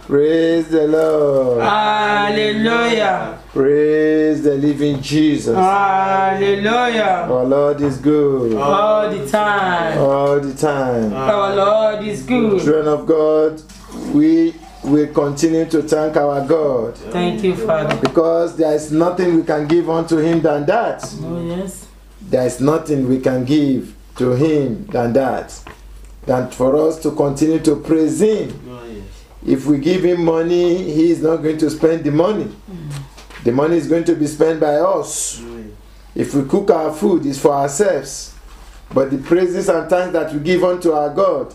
Praise the Lord. Hallelujah. Praise the living Jesus. Hallelujah. Our Lord is good. All the time. All the time. Our Lord is good. Children of God, we will continue to thank our God. Thank you, Father. Because there is nothing we can give unto Him than that. Oh, yes. There is nothing we can give to Him than that. Than for us to continue to praise Him. If we give Him money, He is not going to spend the money. The money is going to be spent by us. If we cook our food, it's for ourselves. But the praises and thanks that we give unto our God,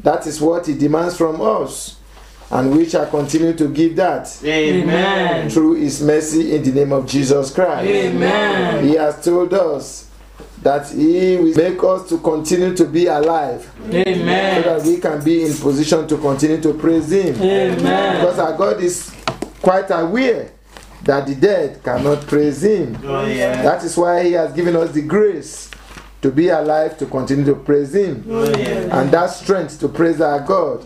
that is what He demands from us. And we shall continue to give that. Amen. Through His mercy in the name of Jesus Christ. Amen. He has told us that He will make us to continue to be alive. Amen. So that we can be in position to continue to praise Him. Amen. Because our God is quite aware that the dead cannot praise Him. Oh, yeah. That is why He has given us the grace to be alive to continue to praise Him. Oh, yeah. And that strength to praise our God,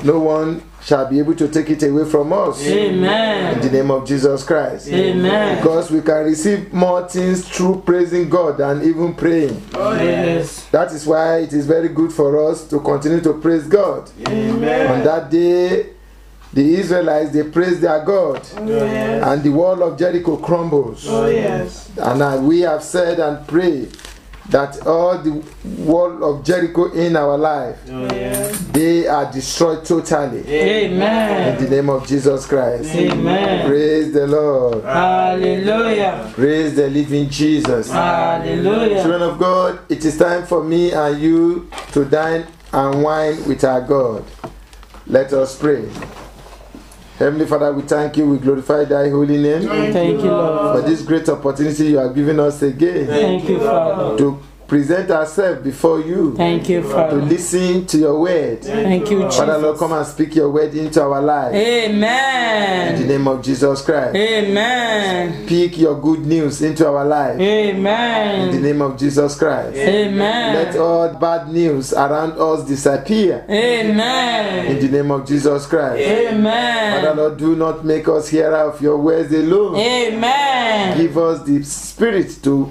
no one shall be able to take it away from us. Amen. In the name of Jesus Christ. Amen. Because we can receive more things through praising God than even praying. Oh, yes. That is why it is very good for us to continue to praise God. Amen. On that day, the Israelites, they praised their God. Oh, yes. And the wall of Jericho crumbles. Oh, yes. And we have said and prayed that all the wall of Jericho in our life, Oh, yes. they are destroyed totally. Amen. In the name of Jesus Christ. Amen. Praise the Lord. Hallelujah. Praise the living Jesus. Hallelujah. Children of God, it is time for me and you to dine and wine with our God. Let us pray. Heavenly Father, we thank you, we glorify thy holy name. Thank you, Lord. For this great opportunity you have given us again. Thank you, Father. To present ourselves before you. Thank you, To Father. listen to your word. Thank you, Father, Lord, Jesus. come and speak your word into our life. In the Amen. name of Jesus Christ. Amen. Speak your good news into our life. In the Amen. name of Jesus Christ. Let Amen. all bad news around us disappear. In Amen. the name of Jesus Christ. Father, Amen. Lord, do not make us hearer of your words alone. Amen. Give us the spirit to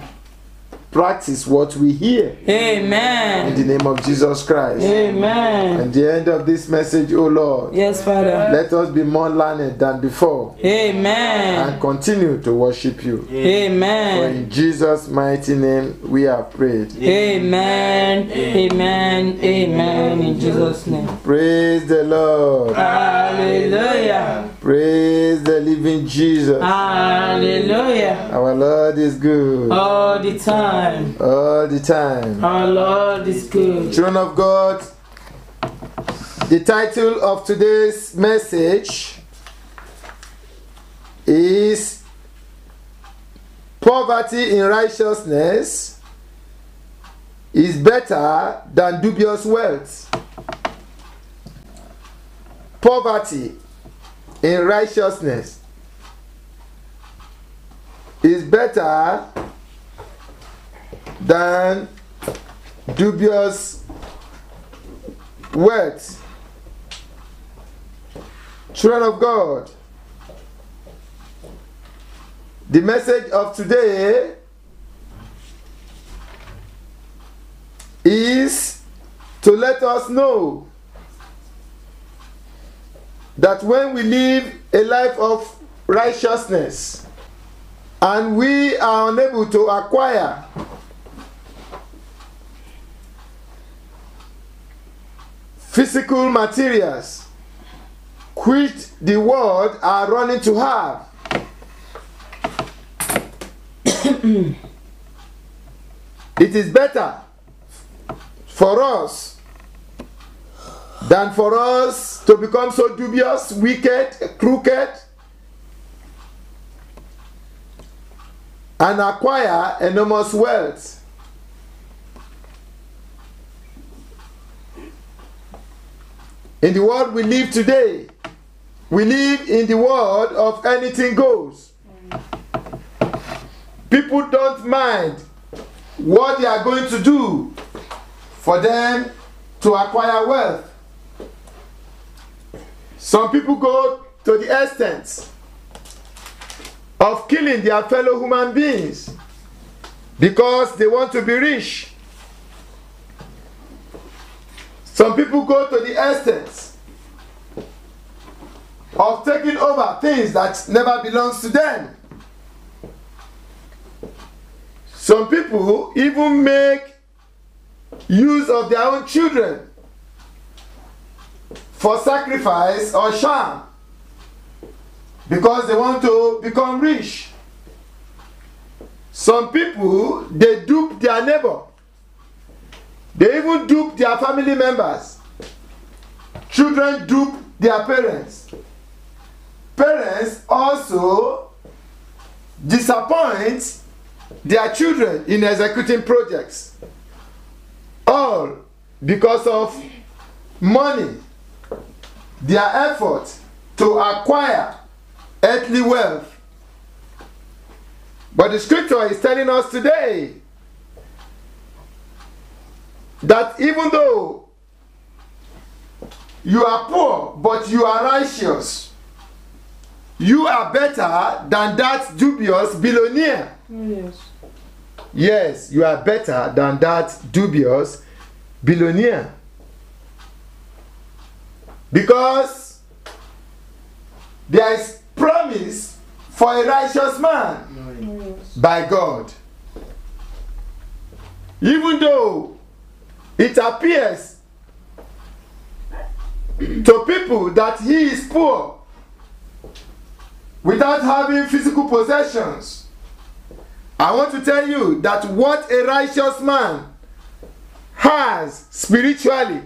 practice what we hear. In Amen. the name of Jesus Christ. Amen. At the end of this message, O Lord, Yes, Father. let us be more learned than before Amen. and continue to worship you. For Amen. in Jesus' mighty name we have prayed. Amen. Amen. Amen. In Jesus' name. Praise the Lord. Hallelujah. Praise the living Jesus. Hallelujah. Our Lord is good. All the time. All the time. Our Lord is good. Children of God, the title of today's message is Poverty in Righteousness is Better Than Dubious Wealth. Poverty in righteousness is better than dubious wealth. Children of God, the message of today is to let us know that when we live a life of righteousness and we are unable to acquire physical materials which the world are running to have, it is better for us than for us to become so dubious, wicked, crooked, and acquire enormous wealth. In the world we live today, we live in the world of anything goes. People don't mind what they are going to do for them to acquire wealth. Some people go to the extent of killing their fellow human beings because they want to be rich. Some people go to the extent of taking over things that never belongs to them. Some people even make use of their own children for sacrifice or sham because they want to become rich. Some people, they dupe their neighbor. They even dupe their family members. Children dupe their parents. Parents also disappoint their children in executing projects. All because of money, their effort to acquire earthly wealth. But the scripture is telling us today that even though you are poor, but you are righteous, you are better than that dubious billionaire. Yes. Yes, you are better than that dubious billionaire. Because there is promise for a righteous man by God. Even though it appears to people that he is poor without having physical possessions, I want to tell you that what a righteous man has spiritually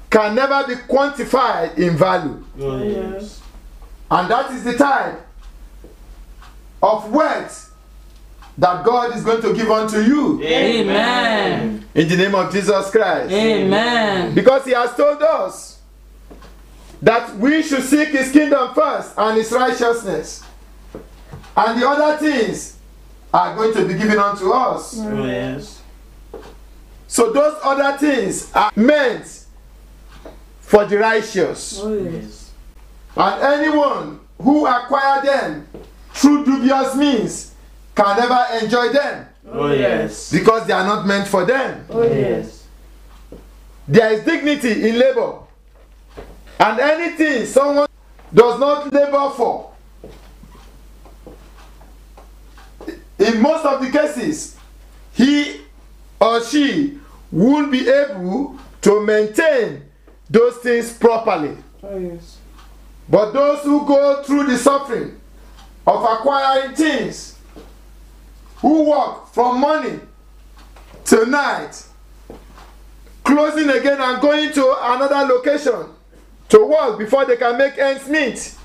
can never be quantified in value. Oh, yes. And that is the type of wealth that God is going to give unto you. Amen. In the name of Jesus Christ. Amen. Because he has told us that we should seek his kingdom first and his righteousness. And the other things are going to be given unto us. Oh, yes. So those other things are meant for the righteous. Oh, yes. And anyone who acquire them through dubious means can never enjoy them. Oh, yes. Because they are not meant for them. Oh, yes. There is dignity in labor. And anything someone does not labor for, in most of the cases, he or she won't be able to maintain those things properly. Oh, yes. But those who go through the suffering of acquiring things, who work from morning till night, closing again and going to another location to work before they can make ends meet,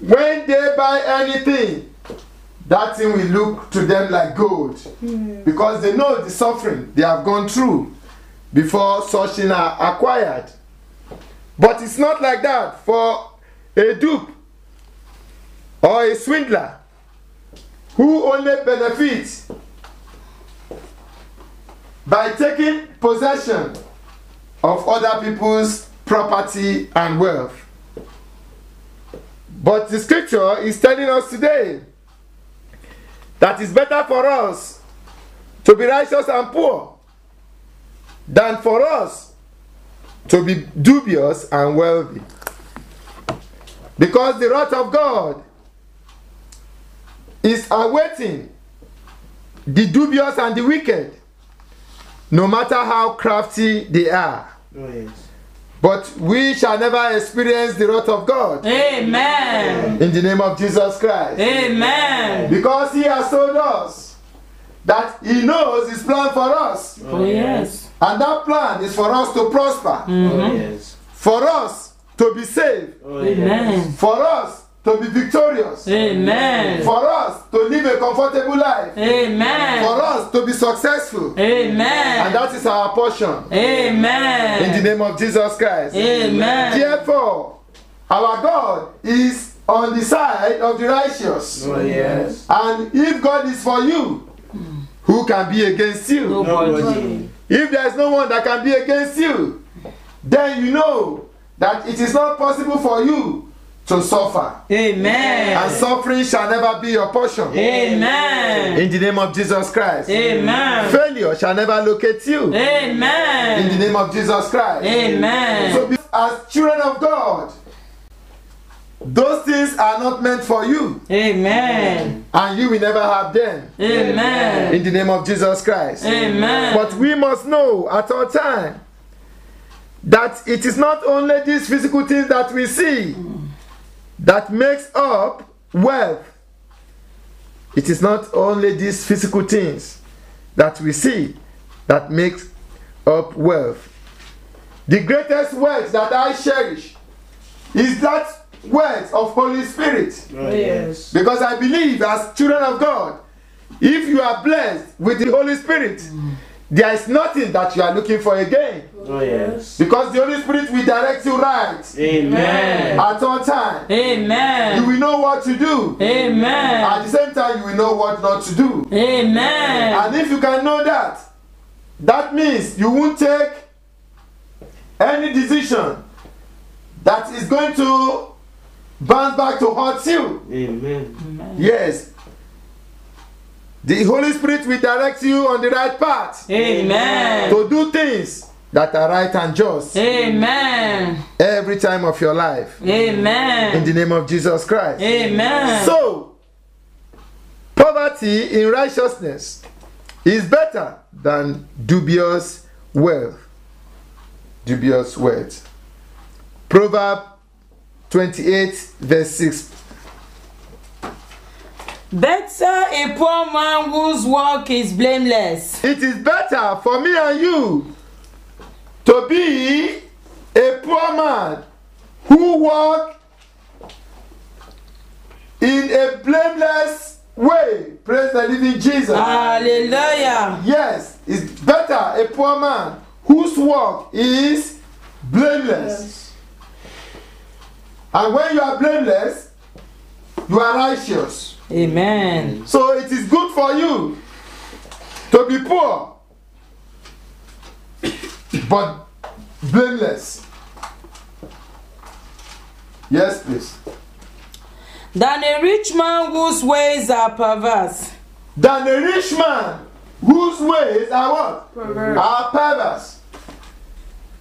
when they buy anything, that thing will look to them like gold. Because they know the suffering they have gone through before such things are acquired. But it's not like that for a dupe or a swindler who only benefits by taking possession of other people's property and wealth. But the scripture is telling us today that it's better for us to be righteous and poor than for us to be dubious and wealthy. Because the wrath of God is awaiting the dubious and the wicked, no matter how crafty they are. Oh, yes. But we shall never experience the wrath of God. Amen. In the name of Jesus Christ. Amen. Because he has told us that he knows his plan for us. Oh, yes. And that plan is for us to prosper. Oh, yes. For us to be saved. Oh, yes. Amen. For us to be victorious. Amen. For us to live a comfortable life. Amen. For us to be successful. Amen. And that is our portion. Amen. In the name of Jesus Christ. Amen. Therefore, our God is on the side of the righteous. Oh, yes. And if God is for you, who can be against you? Nobody. If there is no one that can be against you, then you know that it is not possible for you to suffer. Amen. And suffering shall never be your portion. Amen. In the name of Jesus Christ. Amen. Failure shall never locate you. Amen. In the name of Jesus Christ. Amen. So as children of God, those things are not meant for you. Amen. And you will never have them. Amen. In the name of Jesus Christ. Amen. But we must know at all time that it is not only these physical things that we see that makes up wealth. It is not only these physical things that we see that makes up wealth. The greatest wealth that I cherish is that wealth of Holy Spirit. Oh, yes. Because I believe as children of God, if you are blessed with the Holy Spirit, there is nothing that you are looking for again. Oh, yes. Because the Holy Spirit will direct you right. Amen. At all time. Amen. You will know what to do. Amen. At the same time, you will know what not to do. Amen. And if you can know that, that means you won't take any decision that is going to bounce back to hurt you. Amen. Yes. The Holy Spirit will direct you on the right path. Amen. To do things that are right and just. Amen. Every time of your life. Amen. In the name of Jesus Christ. Amen. So, poverty in righteousness is better than dubious wealth. Dubious wealth. Proverbs 28 verse 6. Better a poor man whose work is blameless. It is better for me and you to be a poor man who walk in a blameless way. Praise the living Jesus. Hallelujah. Yes, it's better a poor man whose work is blameless. Yes. And when you are blameless, you are righteous. Amen. So it is good for you to be poor, but blameless. Yes, please. Than a rich man whose ways are perverse. Than a rich man whose ways are what? Perverse. Are perverse.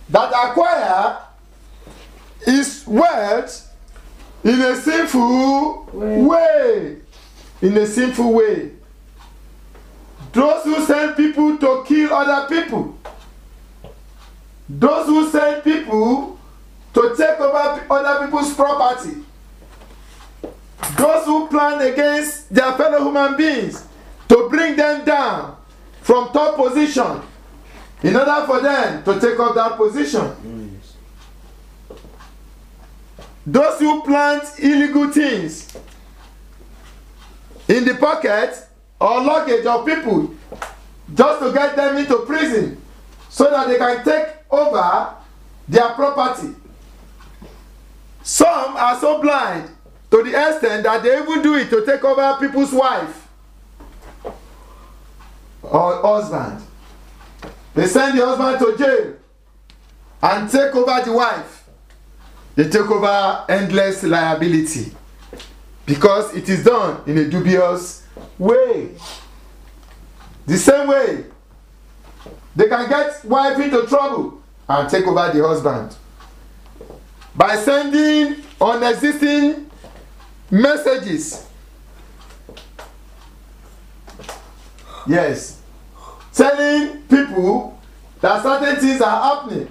That acquire his wealth in a sinful way. In a sinful way. Those who send people to kill other people. Those who send people to take over other people's property. Those who plan against their fellow human beings to bring them down from top position in order for them to take up that position. Those who plant illegal things in the pocket or luggage of people just to get them into prison so that they can take over their property. Some are so blind to the extent that they even do it to take over people's wife or husband. They send the husband to jail and take over the wife. They take over endless liability because it is done in a dubious way. The same way they can get wife into trouble and take over the husband by sending unexisting messages. Yes, telling people that certain things are happening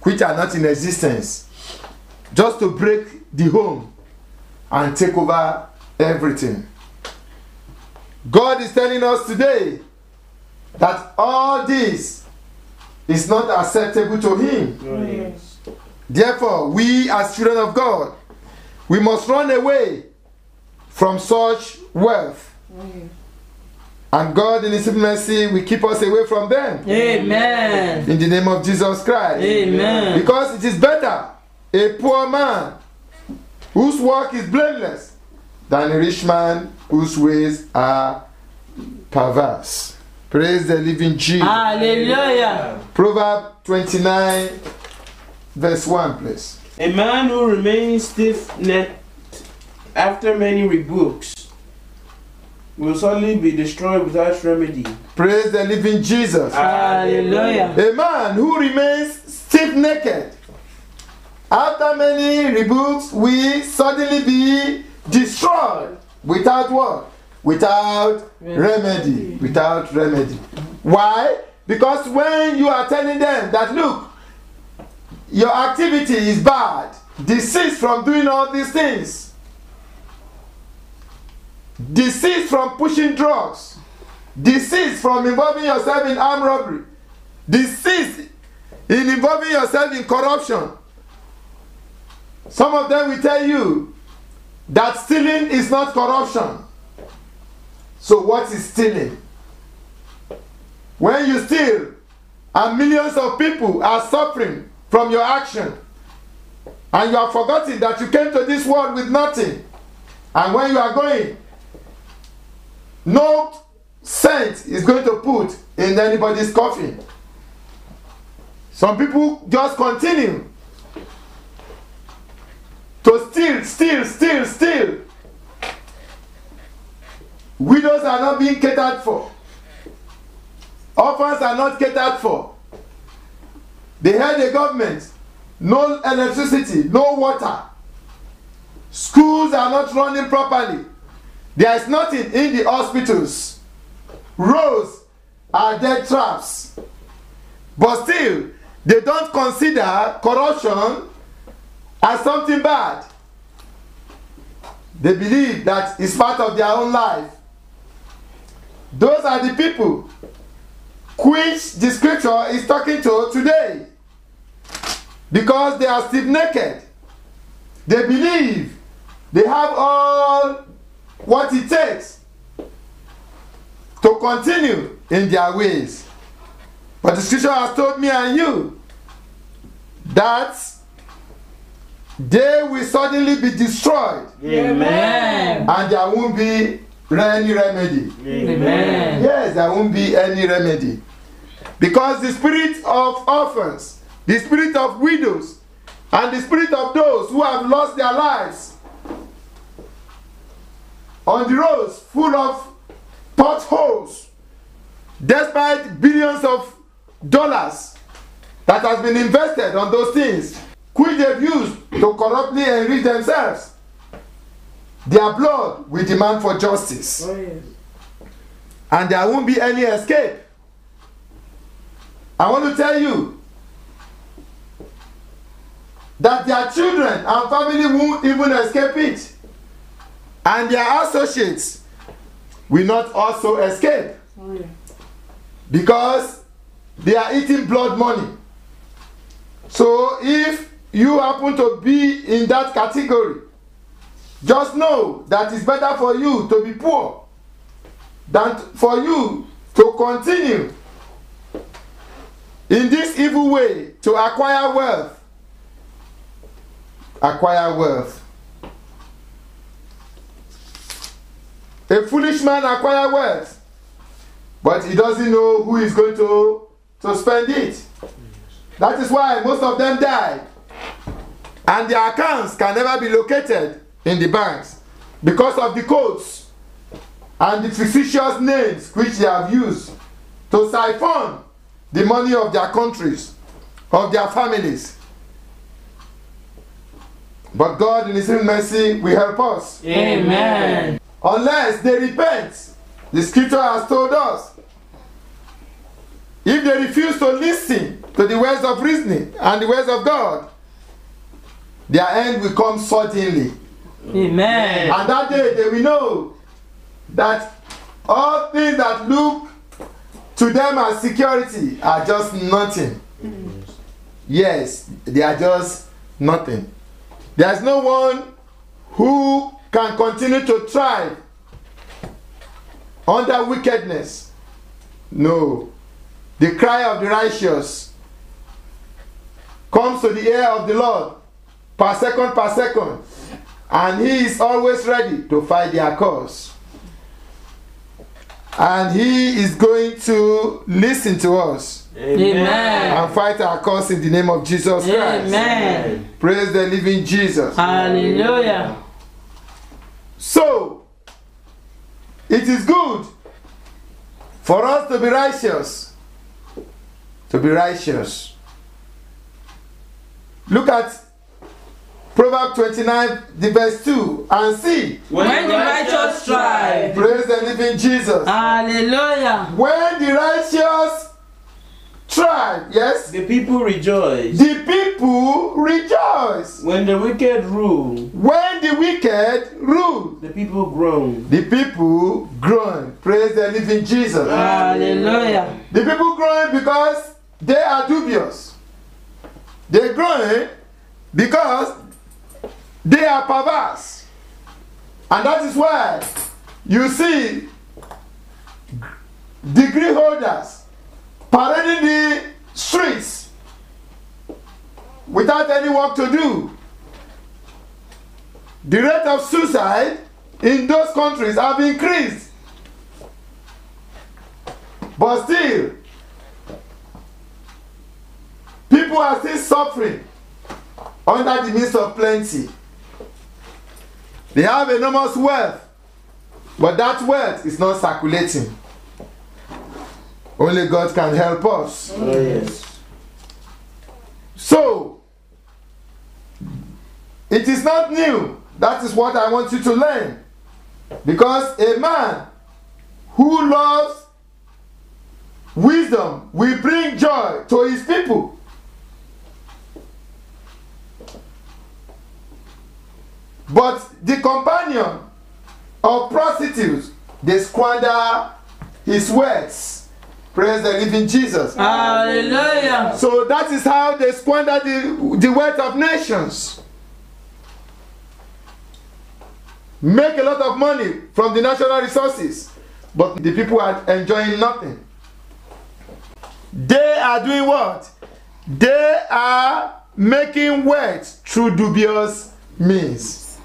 which are not in existence, just to break the home and take over everything. God is telling us today that all this is not acceptable to Him. Oh, yes. Therefore, we as children of God, we must run away from such wealth. Oh, yes. And God in His mercy will keep us away from them. Amen. In the name of Jesus Christ. Amen. Because it is better a poor man whose work is blameless than a rich man whose ways are perverse. Praise the living Jesus. Hallelujah. Proverbs 29 verse 1, please. A man who remains stiff-necked after many rebukes will suddenly be destroyed without remedy. Praise the living Jesus. Hallelujah. A man who remains stiff-necked after many rebukes will suddenly be destroyed without what? Without remedy. Without remedy. Why? Because when you are telling them that, look, your activity is bad, desist from doing all these things, desist from pushing drugs, desist from involving yourself in armed robbery, desist in involving yourself in corruption. Some of them will tell you that stealing is not corruption. So what is stealing? When you steal and millions of people are suffering from your action, and you have forgotten that you came to this world with nothing, and when you are going, no cent is going to put in anybody's coffin. Some people just continue to steal. Widows are not being catered for. Orphans are not catered for. They had a government, no electricity, no water. Schools are not running properly. There is nothing in the hospitals. Roads are dead traps. But still, they don't consider corruption as something bad. They believe that it's part of their own life. Those are the people which the scripture is talking to today. Because they are stiff-necked. They believe they have all what it takes to continue in their ways. But the scripture has told me and you that they will suddenly be destroyed. Amen. And there won't be any remedy. Amen. Yes, there won't be any remedy. Because the spirit of orphans, the spirit of widows, and the spirit of those who have lost their lives on the roads full of potholes, despite billions of dollars that has been invested on those things, which they've used to corruptly enrich themselves, their blood will demand for justice. Oh, yes. And there won't be any escape. I want to tell you that their children and family won't even escape it. And their associates will not also escape. Oh, yeah. Because they are eating blood money. So if you happen to be in that category, just know that it's better for you to be poor than for you to continue in this evil way to acquire wealth. Acquire wealth. A foolish man acquires wealth, but he doesn't know who is going to spend it. That is why most of them died. And their accounts can never be located in the banks because of the codes and the fictitious names which they have used to siphon the money of their countries, of their families. But God in His mercy will help us. Amen. Unless they repent, the scripture has told us, if they refuse to listen to the words of reasoning and the words of God, their end will come suddenly. Amen. And that day they will know that all things that look to them as security are just nothing. Yes, they are just nothing. There is no one who can continue to thrive under wickedness. No. The cry of the righteous comes to the ear of the Lord per second, and He is always ready to fight their cause. And he is going to listen to us Amen. and fight our cause in the name of Jesus Christ. Amen. Praise the living Jesus. Hallelujah. So, it is good for us to be righteous. To be righteous. Look at Proverbs 29, the verse 2, and see. When the righteous strive. Praise the living Jesus. Hallelujah. When the righteous strive, yes, The people rejoice. the people rejoice. When the wicked rule, When the wicked rule, the people groan. the people groan. Praise the living Jesus. Hallelujah. The people groan because they are dubious. They groan because they are perverse. And that is why you see degree holders parading the streets without any work to do. The rate of suicide in those countries have increased. But still, people are still suffering under the midst of plenty. They have enormous wealth, but that wealth is not circulating. Only God can help us. Oh, yes. So, it is not new. That is what I want you to learn. Because a man who loves wisdom will bring joy to his people. But the companion of prostitutes, they squander his words. Praise the living Jesus. Hallelujah. So that is how they squander the wealth of nations. Make a lot of money from the national resources, but the people are enjoying nothing. They are doing what? They are making wealth through dubious means.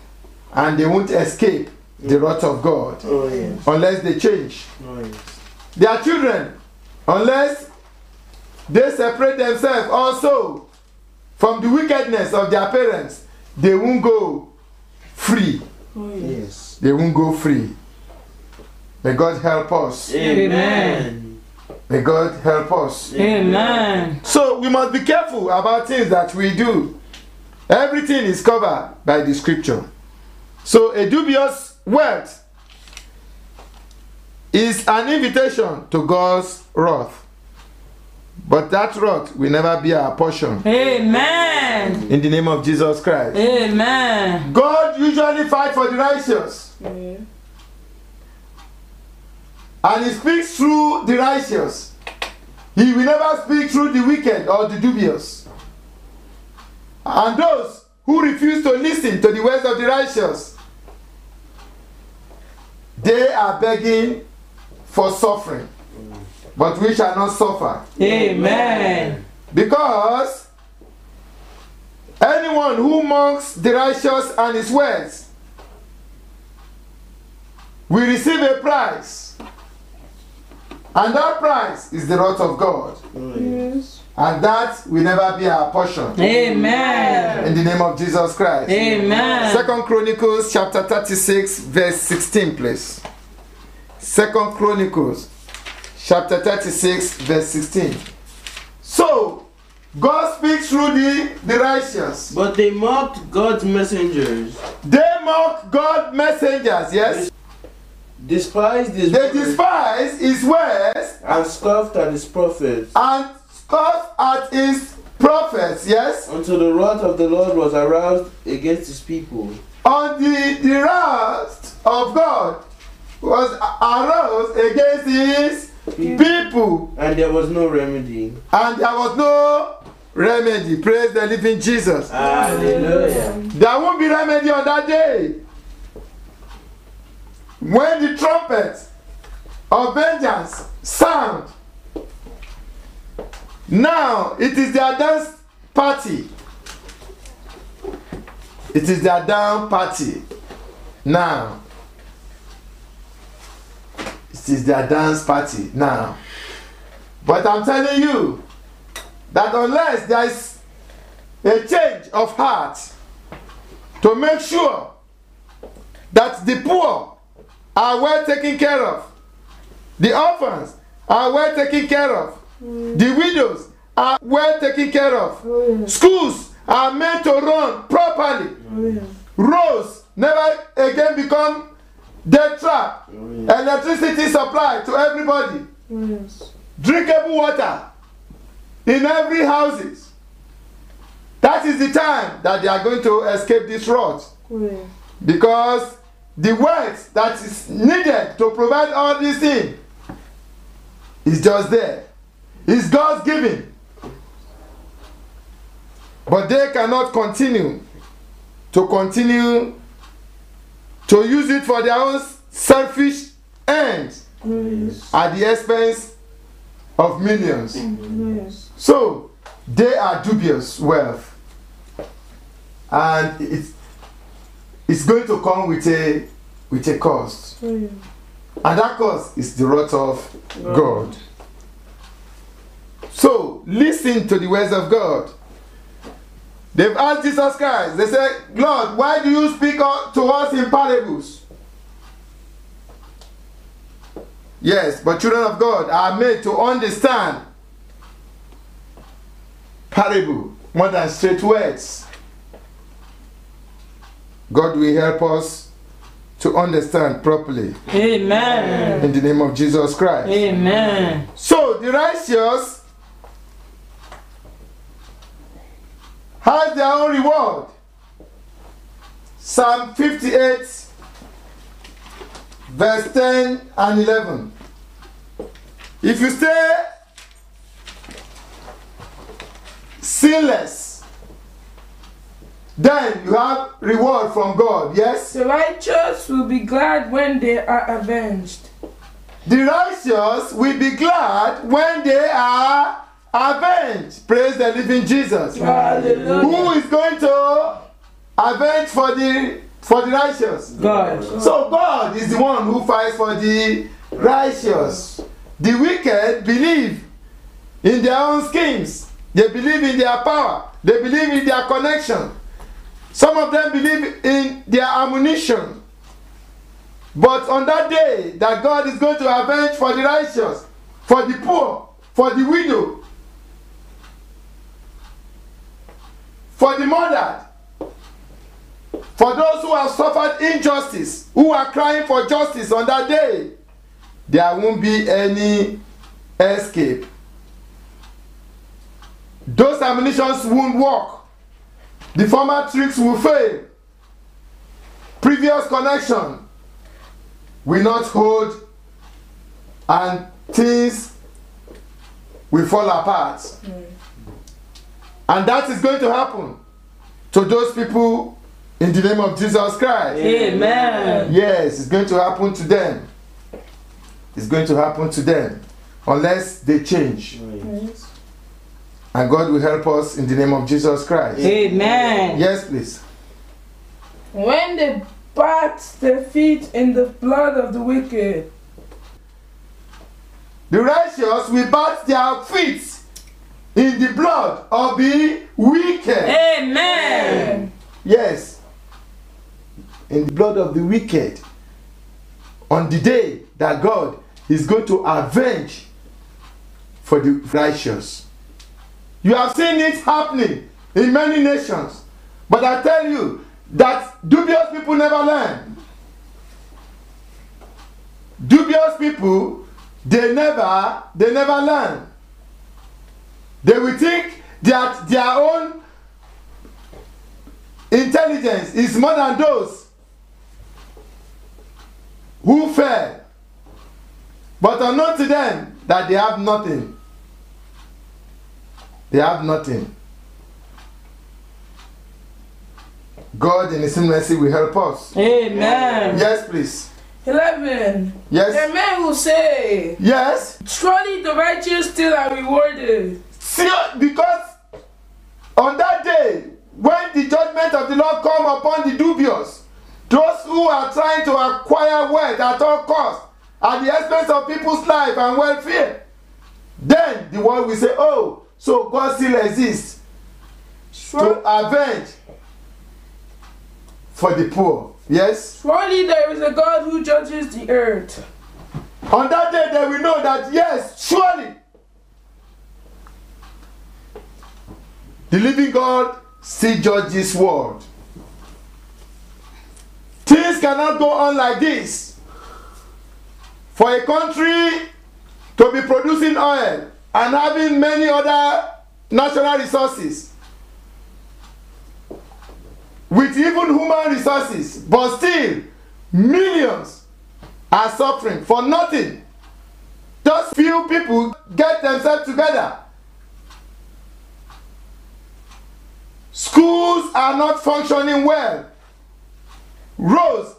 And they won't escape the wrath of God Oh, yes. unless they change. Oh, yes. Their children, unless they separate themselves also from the wickedness of their parents, they won't go free. Yes. They won't go free. May God help us. Amen. May God help us. Amen. So we must be careful about things that we do. Everything is covered by the scripture. So a dubious wealth is an invitation to God's wrath. But that wrath will never be our portion. Amen. In the name of Jesus Christ. Amen. God usually fights for the righteous. And he speaks through the righteous. He will never speak through the wicked or the dubious. And those who refuse to listen to the words of the righteous, they are begging for suffering. But we shall not suffer. Amen. Because anyone who mocks the righteous and his words will receive a price. And that price is the wrath of God. Oh, yes. And that will never be our portion. Amen. In the name of Jesus Christ. Amen. 2 Chronicles chapter 36 verse 16, please. 2 Chronicles chapter 36 verse 16. So, God speaks through the righteous. But they mocked God's messengers. They mock God's messengers, yes? Despised his They words despise his words and scoffed at his prophets. and scoff at his prophets, yes? Until the wrath of the Lord was aroused against his people. On the wrath of God was aroused against his people. And there was no remedy. And there was no remedy. Praise the living Jesus. Hallelujah. There won't be remedy on that day. When the trumpet of vengeance sound, now it is their dance party. It is their dance party. Now, it is their dance party now. But I'm telling you that unless there is a change of heart to make sure that the poor are well taken care of, the orphans are well taken care of, the widows are well taken care of, schools are meant to run properly, roads never again become dead trap, electricity supply to everybody, drinkable water in every houses. That is the time that they are going to escape this rot. Because the wealth that is needed to provide all these things is just there. It's God's giving. But they cannot continue to use it for their own selfish ends at the expense of millions. So they are dubious wealth. And it's going to come with a cost. And that cost is the wrath of God. So listen to the words of God. They've asked Jesus Christ, they say, Lord, why do you speak to us in parables? Yes, but children of God are made to understand parable more than straight words. God will help us to understand properly. Amen. In the name of Jesus Christ. Amen. So the righteous has their own reward. Psalm 58 verse 10 and 11. If you stay sinless, then you have reward from God. Yes? The righteous will be glad when they are avenged. The righteous will be glad when they are avenged. Praise the living Jesus. Hallelujah. Who is going to avenge for the righteous? God. So God is the one who fights for the righteous. The wicked believe in their own schemes. They believe in their power. They believe in their connection. Some of them believe in their ammunition. But on that day that God is going to avenge for the righteous, for the poor, for the widow, for the murdered, for those who have suffered injustice, who are crying for justice on that day, there won't be any escape. Those ammunitions won't work. The former tricks will fail. Previous connection will not hold, and things will fall apart. And that is going to happen to those people in the name of Jesus Christ. Amen. Yes, it's going to happen to them. It's going to happen to them unless they change. Yes. And God will help us in the name of Jesus Christ. Amen. Yes, please. When they bat their feet in the blood of the wicked, the righteous will bat their feet in the blood of the wicked. Amen. Yes. In the blood of the wicked. On the day that God is going to avenge for the righteous. You have seen it happening in many nations. But I tell you that dubious people never learn. Dubious people, they never learn. They will think that their own intelligence is more than those who fail. But unknown to them that they have nothing. They have nothing. God in His mercy will help us. Amen. Yes, please. 11. Yes. The men will say, Yes. surely the righteous still are rewarded. See, because on that day, when the judgment of the Lord come upon the dubious, those who are trying to acquire wealth at all costs, at the expense of people's life and welfare, then the world will say, oh, so God still exists to avenge for the poor. Yes? Surely there is a God who judges the earth. On that day they will know that, yes, surely the living God still judges this world. Things cannot go on like this. For a country to be producing oil and having many other natural resources, with even human resources, but still millions are suffering for nothing. Just few people get themselves together. Schools are not functioning well. Roads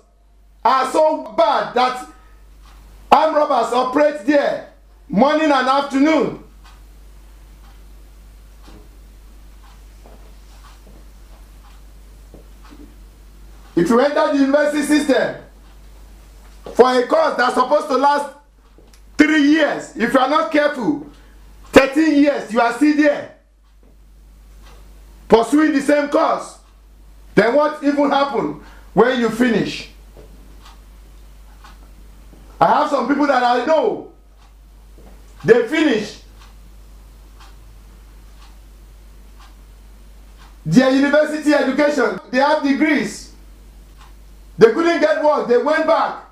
are so bad that armed robbers operate there morning and afternoon. If you enter the university system for a course that's supposed to last 3 years, if you are not careful, 13 years you are still there pursuing the same course. Then what even happen when you finish? I have some people that I know, they finish their university education, they have degrees, they couldn't get work, they went back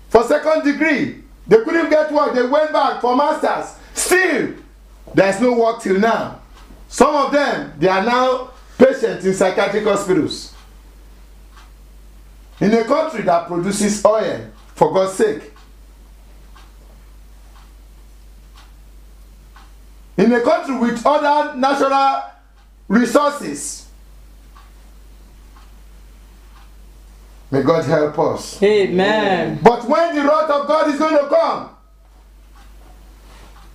for second degree, they couldn't get work, they went back for masters. Still, there's no work till now. Some of them, they are now patients in psychiatric hospitals. In a country that produces oil, for God's sake. In a country with other natural resources. May God help us. Amen. But when the wrath of God is going to come,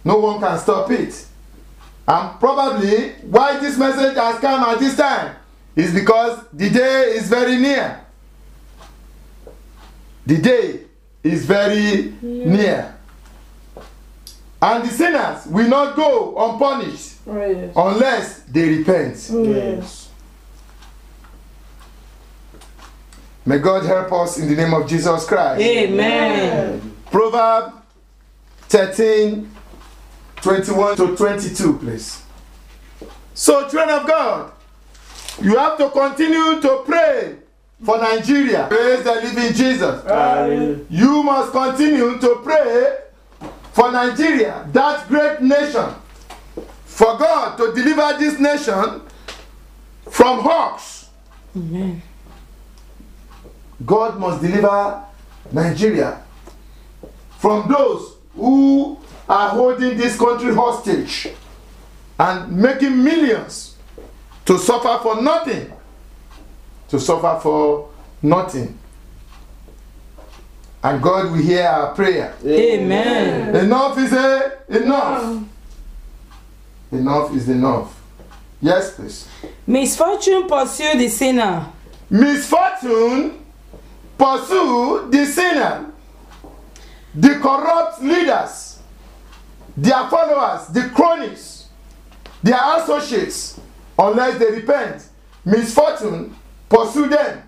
no one can stop it. And probably why this message has come at this time is because the day is very near. The day is very near. And the sinners will not go unpunished unless they repent. Yes. May God help us in the name of Jesus Christ. Amen. Proverbs 13:21 to 22, please. So, children of God, you have to continue to pray for Nigeria. Praise the living Jesus. You must continue to pray for Nigeria, that great nation, for God to deliver this nation from hawks. Amen. God must deliver Nigeria from those who are holding this country hostage and making millions to suffer for nothing. To suffer for nothing. And God will hear our prayer. Amen. Enough is enough. Enough is enough. Yes, please. Misfortune pursue the sinner. Misfortune pursue the sinner. The corrupt leaders, their followers, the cronies, their associates, unless they repent. Misfortune pursue them.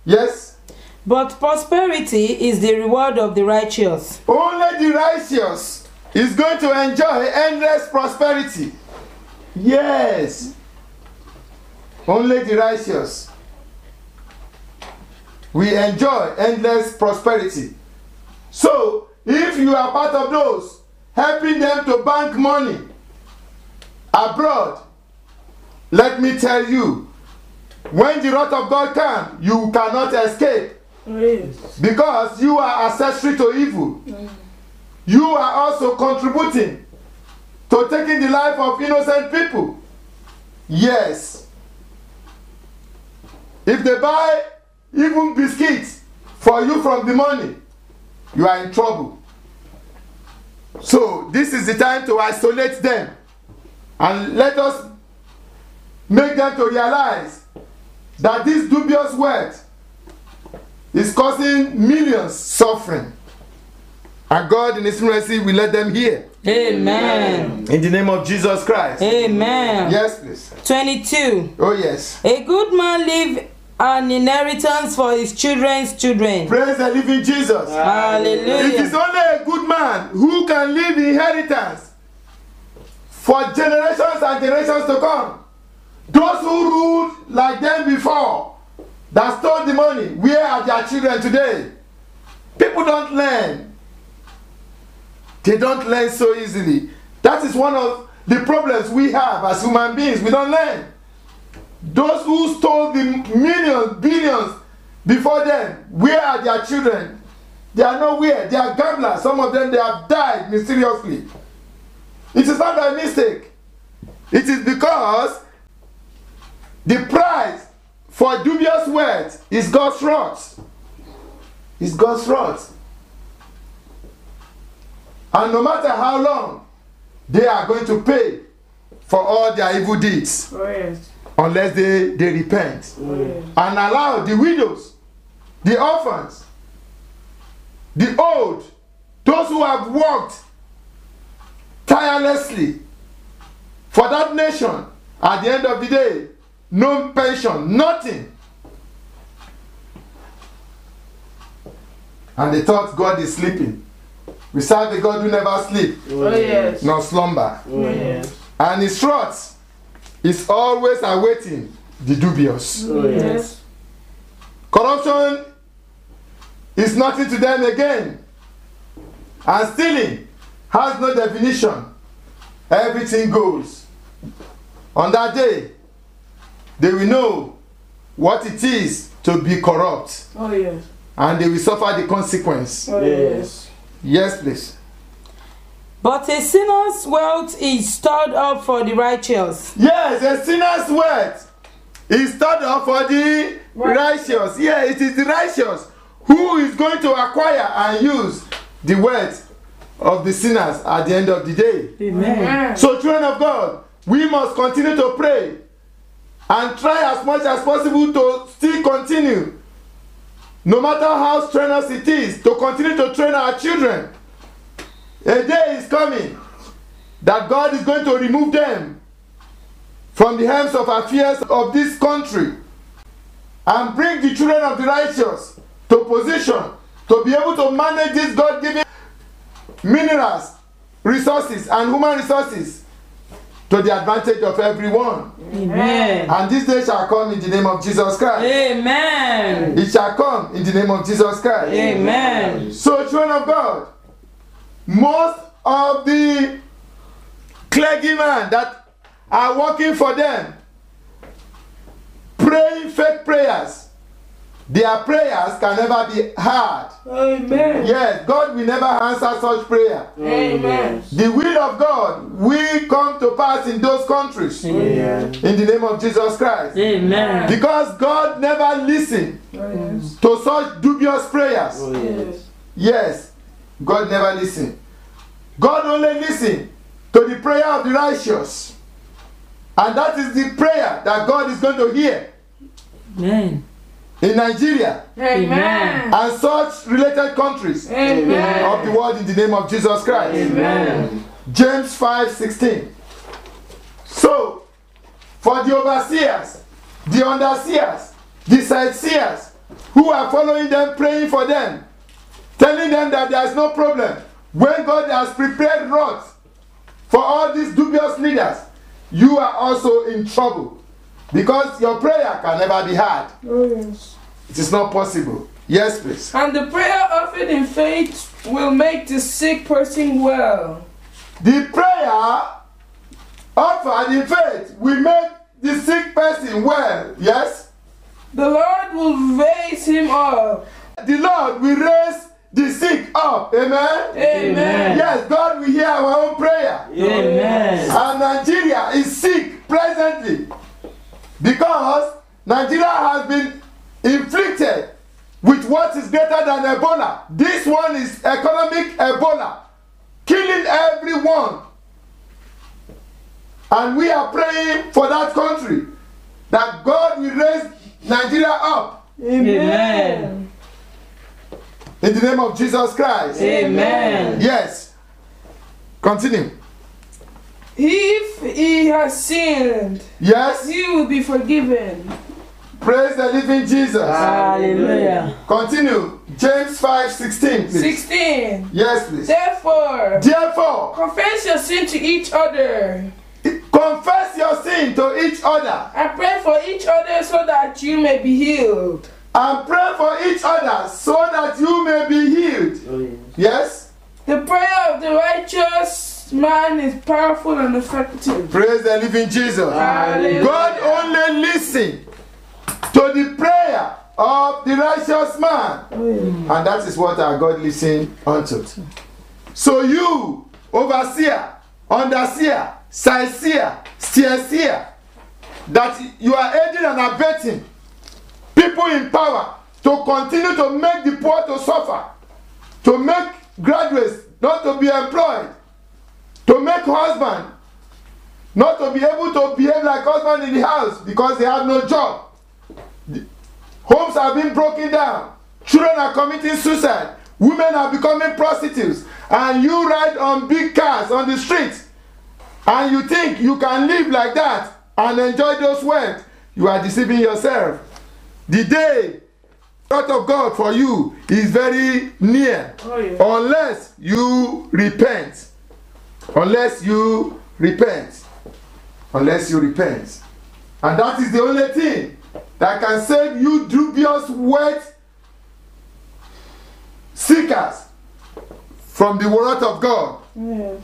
Yes? But prosperity is the reward of the righteous. Only the righteous is going to enjoy endless prosperity. Yes. Only the righteous. We enjoy endless prosperity. So, if you are part of those helping them to bank money abroad, let me tell you, when the wrath of God comes, you cannot escape. Because you are accessory to evil. You are also contributing to taking the life of innocent people. Yes. If they buy even biscuits for you from the money, you are in trouble. So this is the time to isolate them and let us make them to realize that this dubious wealth is causing millions suffering. And God in His mercy will let them hear. Amen. In the name of Jesus Christ. Amen. Yes, please. 22. Oh, yes. A good man leave an inheritance for his children's children. Praise the living Jesus. Hallelujah. It is only a good man who can leave inheritance for generations and generations to come. Those who ruled like them before, that stole the money, where are their children today? People don't learn. They don't learn so easily. That is one of the problems we have as human beings. We don't learn. Those who stole the millions, billions before them, where are their children? They are nowhere. They are gamblers. Some of them, they have died mysteriously. It is not by mistake. It is because the price for dubious wealth is God's wrath. It's God's wrath. And no matter how long, they are going to pay for all their evil deeds. Oh, yes. Unless they repent. Oh, yes. And allow the widows, the orphans, the old, those who have worked tirelessly for that nation, at the end of the day, no pension, nothing. And they thought God is sleeping. We serve a God who never sleeps, Oh, yes. nor slumber. Oh, yes. And his wrath is always awaiting the dubious. Oh, yes. Corruption is nothing to them again. And stealing has no definition. Everything goes. On that day, they will know what it is to be corrupt. Oh, yes. And they will suffer the consequence. Oh, yes. Yes, please. But a sinner's wealth is stored up for the righteous. Yes, a sinner's wealth is stored up for the righteous. Yeah, it is the righteous who is going to acquire and use the wealth of the sinners at the end of the day. Amen. So, children of God, we must continue to pray and try as much as possible to still continue, no matter how strenuous it is, to continue to train our children. A day is coming that God is going to remove them from the hands of affairs of this country and bring the children of the righteous to position to be able to manage these God-given minerals, resources, and human resources to the advantage of everyone. Amen. And this day shall come in the name of Jesus Christ. Amen. It shall come in the name of Jesus Christ. Amen. So, children of God, most of the clergymen that are working for them, praying fake prayers, their prayers can never be heard. Amen. Yes, God will never answer such prayer. Amen. The will of God will come to pass in those countries. Amen. In the name of Jesus Christ. Amen. Because God never listened Oh, yes. to such dubious prayers. Yes. Yes, God never listened. God only listened to the prayer of the righteous. And that is the prayer that God is going to hear Amen. in Nigeria Amen. and such related countries Amen. of the world in the name of Jesus Christ. Amen. James 5:16. So, for the overseers, the underseers, the sightseers who are following them, praying for them, telling them that there is no problem, when God has prepared wrath for all these dubious leaders, you are also in trouble because your prayer can never be heard. Oh, yes. It is not possible. Yes, please. And the prayer offered in faith will make the sick person well. The prayer offered in faith will make the sick person well. Yes? The Lord will raise him up. The Lord will raise the sick up. Amen? Amen. Yes, God will hear our own prayer. Amen. And Nigeria is sick presently because Nigeria has been inflicted with what is greater than Ebola. This one is economic Ebola, killing everyone. And we are praying for that country, that God will raise Nigeria up Amen. in the the name of Jesus Christ. Amen. Yes. Continue. If he has sinned, Yes. he will be forgiven. Praise the living Jesus. Hallelujah. Continue. James 5:16, please. 16. Yes, please. Therefore, Therefore, confess your sin to each other confess your sin to each other and pray for each other so that you may be healed. and pray for each other so that you may be healed. Oh, yes. Yes. The prayer of the righteous man is powerful and effective. Praise the living Jesus. Hallelujah. God only listens to the prayer of the righteous man. And that is what our God listens unto. So you, overseer, underseer, sideseer, steerseer, that you are aiding and abetting people in power to continue to make the poor to suffer, to make graduates not to be employed, to make husband not to be able to behave like husband in the house because they have no job. Homes are being broken down. Children are committing suicide. Women are becoming prostitutes. And you ride on big cars on the streets. And you think you can live like that and enjoy those wealth. You are deceiving yourself. The day of God for you is very near. Oh, yeah. Unless you repent. Unless you repent. Unless you repent. And that is the only thing that can save you dubious wealth seekers from the word of God. Yeah.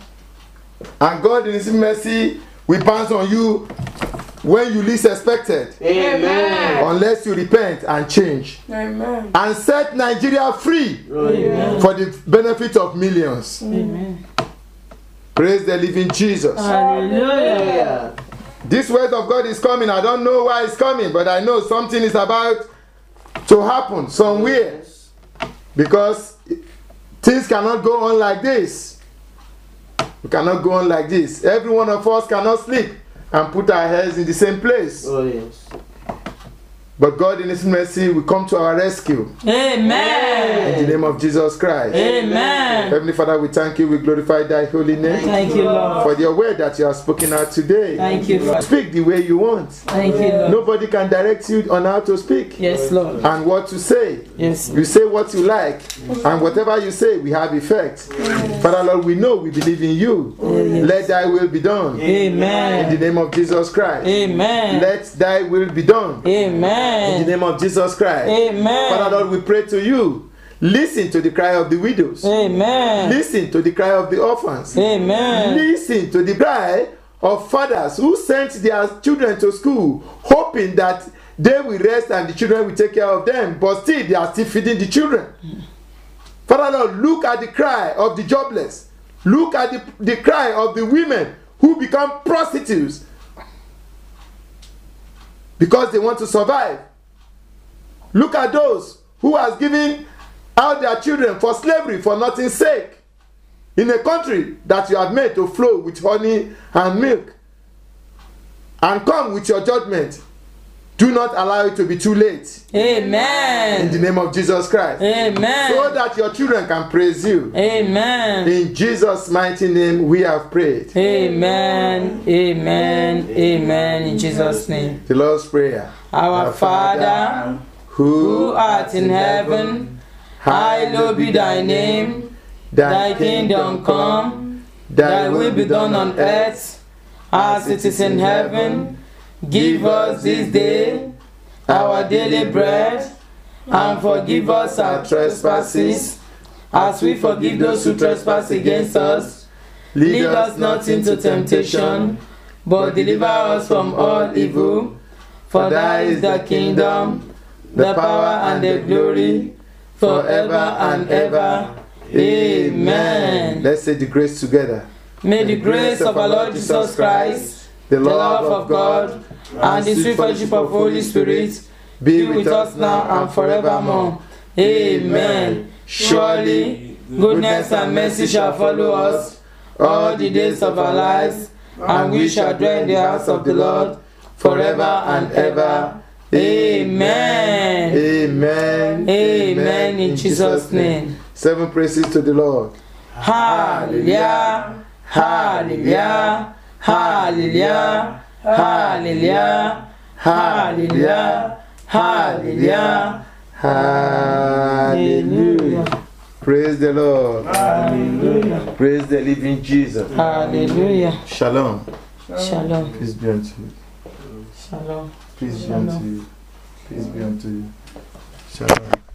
And God in His mercy will bounce on you when you least expected. Amen. Unless you repent and change. Amen. And set Nigeria free Amen. for the benefit of millions. Amen. Praise the living Jesus. Hallelujah. This word of God is coming. I don't know why it's coming, but I know something is about to happen somewhere. Because things cannot go on like this. We cannot go on like this. Every one of us cannot sleep and put our heads in the same place. Oh, yes. But God in His mercy will come to our rescue. Amen. In the name of Jesus Christ. Amen. Heavenly Father, we thank you. We glorify thy holy name. Thank you, Lord. For your word that you have spoken out today. Thank you, Lord. Speak the way you want. Thank you, Lord. Nobody can direct you on how to speak Yes, Lord. and what to say. Yes. You say what you like, and whatever you say, we have effect. Father Lord, we know we believe in you. Let thy will be done. In the Amen. name of Jesus Christ. Amen. Let thy will be done. In the Amen. name of Jesus Christ. Amen. Father Lord, we pray to you. Listen to the cry of the widows. Amen. Listen to the cry of the orphans. Amen. Listen to the cry of fathers who sent their children to school, hoping that they will rest and the children will take care of them, but still they are still feeding the children. Father Lord, look at the cry of the jobless. Look at the cry of the women who become prostitutes because they want to survive. Look at those who has given out their children for slavery for nothing's sake in a country that you have made to flow with honey and milk. And come with your judgment. Do not allow it to be too late. Amen. In the name of Jesus Christ. Amen. So that your children can praise you. Amen. In Jesus' mighty name we have prayed. Amen. Amen. Amen. In Jesus' name. The Lord's Prayer. Our Father, who art in heaven, hallowed be thy name. Thy kingdom come, thy will be done on earth as it is in heaven. Give us this day our daily bread, and forgive us our trespasses, as we forgive those who trespass against us. Lead us not into temptation, but deliver us from all evil. For thine is the kingdom, the power, and the glory, forever and ever. Amen. Let's say the grace together. May the grace of our Lord Jesus Christ, the love of God, and the sweet fellowship of Holy Spirit be with us now and forevermore. Amen. Surely goodness and mercy shall follow us all the days of our lives, and we shall dwell in the house of the Lord forever and ever. Amen. Amen. Amen. In Jesus' name. 7 praises to the Lord. Hallelujah. Hallelujah. Hallelujah. Hallelujah. Hallelujah. Hallelujah. Hallelujah. Praise the Lord. Hallelujah. Praise the living Jesus. Hallelujah. Shalom. Shalom. Peace be unto you. Shalom. Peace be unto you. Peace be unto you. Shalom.